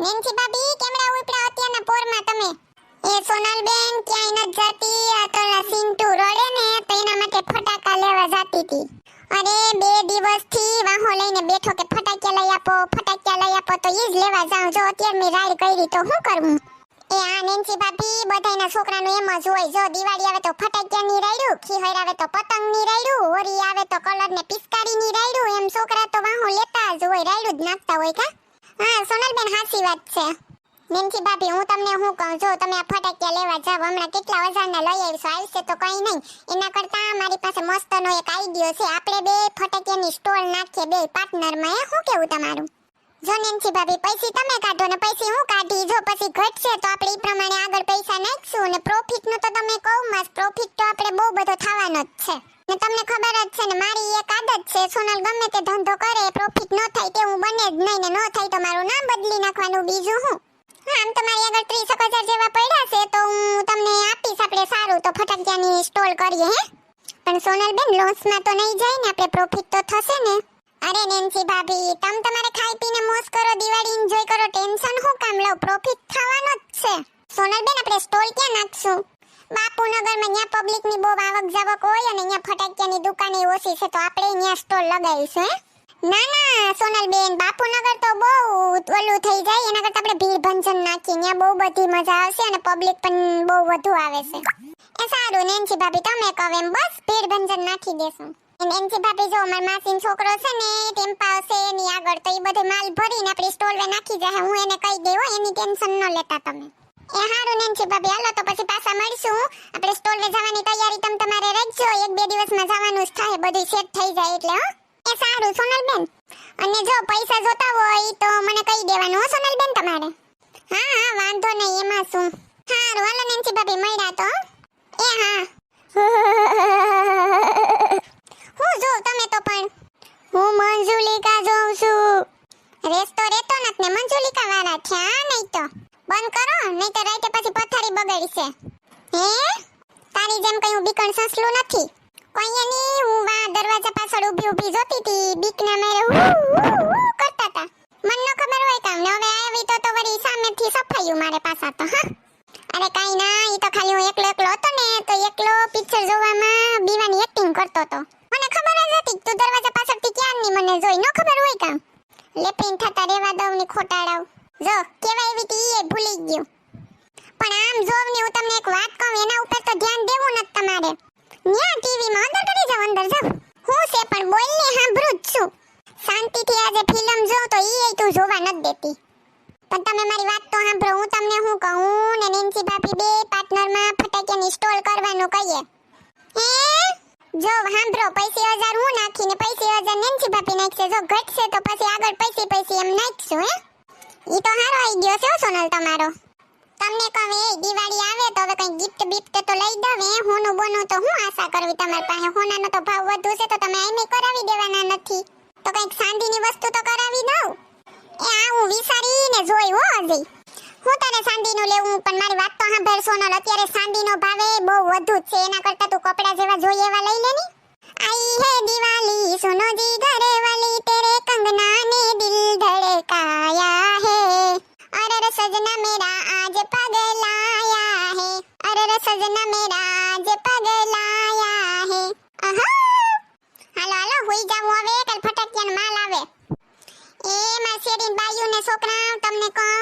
Nancy ભાભી કેમડા ઉપડા અત્યારના પોરમાં તમે? એ સોનલ બેન ક્યાંય ન જતી, આ તો સિંટુ રડે ને તો એના માટે ફટાકા લેવા જાતી હતી. અરે 2 દિવસથી વાહો લઈને બેઠો કે ફટાકિયા લઈ આપો તો ઈ જ લેવા જાઉં. જો અત્યારે મેં રાડ કરી તો શું કરવું? એ આ નેન્સી ભાભી બધાયના છોકરાનું એમ જ હોય. જો દિવાળી આવે તો ફટાકિયાની રાડ્યું, ખીહર આવે તો પતંગની રાડ્યું, હોળી આવે તો કલર ને પિચકારીની રાડ્યું. એમ છોકરા તો વાહો લેતા જ હોય, રાડ્યું જ નાખતા હોય કા? હા સોનલબેન હાચી વાત છે. નેન્સી ભાભી હું તમને શું કહું, જો તમે આ ફટાકિયા લેવા જાવ હમણાં કેટલા હજારના લઈ આવીશો, આવશે તો કઈ નહીં. એના કરતા મારી પાસે મસ્તનો એક આઈડિયો છે. આપણે બે ફટાકિયાની સ્ટોલ નાખીએ બે પાર્ટનરમાં. શું કેવું તમારું? જો નેન્સી ભાભી પૈસા તમે કાઢો ને પૈસા હું કાઢી. જો પછી ઘટશે તો આપણે ઈ પ્રમાણે આગળ પૈસા નાખશું. ને પ્રોફિટનું તો તમે કહું માં પ્રોફિટ તો આપણે બહુ બધો થવાનો જ છે. ને તમને ખબર જ છે ને મારી એક આદત છે, સોનલ ગમે તે ધંધો કરે પ્રોફિટ ન થાય તેવું બને જ નહીં. ને ન થાય તો મારું નામ બદલી નાખવાનું, બીજું હું. હા આમ તમારી આગળ 30,000 જેવા પડ્યા છે તો હું તમને આપીશ. આપણે સારું તો ફટાકિયાની સ્ટોલ કરીએ હે. પણ સોનલબેન લોસમાં તો નહીં જાય ને, આપણે પ્રોફિટ તો થશે ને. અરે નેન્સી ભાભી તમારે ખાઈ પીને મોજ કરો, દિવાળી એન્જોય કરો, ટેન્શન હું કામ લો? પ્રોફિટ થવાનો જ છે. સોનલબેન આપણે સ્ટોલ ક્યાં નાખશું? બાપુનગરમાં ત્યાં પબ્લિકની બહુ આવક જાવક હોય અને ત્યાં ફટાકિયાની દુકાને ઓછી છે તો આપણે ત્યાં સ્ટોલ લગાવીશું હે. ના ના સોનલબેન બાપુનગર તો બહુ ઓલું થઈ જાય, એના કરતા આપણે ભીડ ભંજન નાખીએ, ત્યાં બહુ બધી મજા આવશે અને પબ્લિક પણ બહુ વધુ આવે છે. એ સારું નેન્સી ભાભી તમે કહો એમ બસ ભીડ ભંજન નાખી દેશું. નેન્સી ભાભી જો મારા માસીનો છોકરો છે ને ટેમ્પા આવશે એની આગળ તો એ બધો માલ ભરીને આપણી સ્ટોલ માં નાખી જાય. હું એને કહી દેવો, એની ટેન્શન ન લેતા તમે. એ હારું નેન્સી ભાભી હાલો તો પછી પાછા મળશું. આપણે સ્ટોલ વે જવાની તૈયારી તમારે રાખજો. 1-2 દિવસમાં જવાનું જ થાય, બધું સેટ થઈ જાય એટલે. હો એ સારું સોનલબેન. અને જો પૈસા જોતા હોય તો મને કહી દેવાનું હો સોનલબેન તમારે. હા હા વાંધો નહીં, એમાં શું. હારું હાલો નેન્સી ભાભી મળ્યા તો. એ હા હું જો તમે તો પણ હું મંજુલિકા જોઉં છું. રેસ્તો રેતો નત ને મંજુલિકા વાળા થયા નહીં તો બંધ કરો, નહીં તો રાતે પછી પથારી બગડશે. હે તારી જેમ કઈ હું બીકણ સસલું નથી. કોઈ ની હું વા દરવાજા પાછળ ઊભી જોતી હતી, બીકના મારે કરતા હતા. મને ન ખબર હોય કામ ને હવે આવી તો વળી સામેથી સફાયું મારે પાછા તો. હા અરે કાઈ ના, ઈ તો ખાલી હું એકલો હતો ને તો એકલો પિક્ચર જોવામાં બીવાની એક્ટિંગ કરતો હતો. મને ખબર જ હતી તું દરવાજા પાછળથી ક્યાં ની મને જોઈ. ન ખબર હોય કામ લેપિન થતા રેવા દઉં ની ખોટાડાવ. જો કેવા એવી તી એ ભૂલી ગયું. પણ આમ જોવ ને હું તમને એક વાત કહું, એના ઉપર તો ધ્યાન દેવું ન તમારે. ન્યા ટીવી માં અંદર કરી જાવ, અંદર જાવ. હું છે પણ બોલ ને સાંભળું જ છું. શાંતિથી આજે ફિલ્મ જોઉં તો ઈ તું જોવા ન દેતી. પણ તમે મારી વાત તો સાંભળો. હું તમને શું કહું ને નેન્સી ભાભી બે પાર્ટનરમાં ફટાકિયાની સ્ટોલ કરવાનું કહીએ. હે જો સાંભળો 50,000 હું નાખીને 50,000 નેન્સી ભાભી નાખશે. જો ઘટશે તો પછી આગળ પૈસા એમ નાખશું હે. ઈ તો હારો આઈડિયો છે સોનલ તમારો. તમને કહે દિવાળી આવે તો હવે કઈ ગિફ્ટ બિફ્ટ તો લઈ દઉં હે. હોનું બોનું તો હું આશા કરવી તમારી પાસે. હોનાનો તો ભાવ વધુ છે તો તમે આઈને કરાવી દેવાના નથી તો કઈક ચાંદીની વસ્તુ તો કરાવી દઉં. એ આ હું વિચારીને જોઈ હો હજી. હું તારે ચાંદીનું લેવું પણ મારી વાત તો સાંભળ સોનલ, અત્યારે ચાંદીનો ભાવે બહુ વધુ છે. એના કરતા તું કપડા જેવા જોઈએ એવા લઈ લે ની. आई है दिवाली सुनो जी घरे वाली तेरे कंगना ने दिल धड़काया है अरे सजना मेरा आज पगलाया है अरे सजना मेरा आज पगलाया है आहा હાલો હાલો હોઈ જાવ હવે. કાલ ફટાકિયાનો માલ આવે. એ મારી શેરીન બાઈઓ ને છોકરા તમને કહું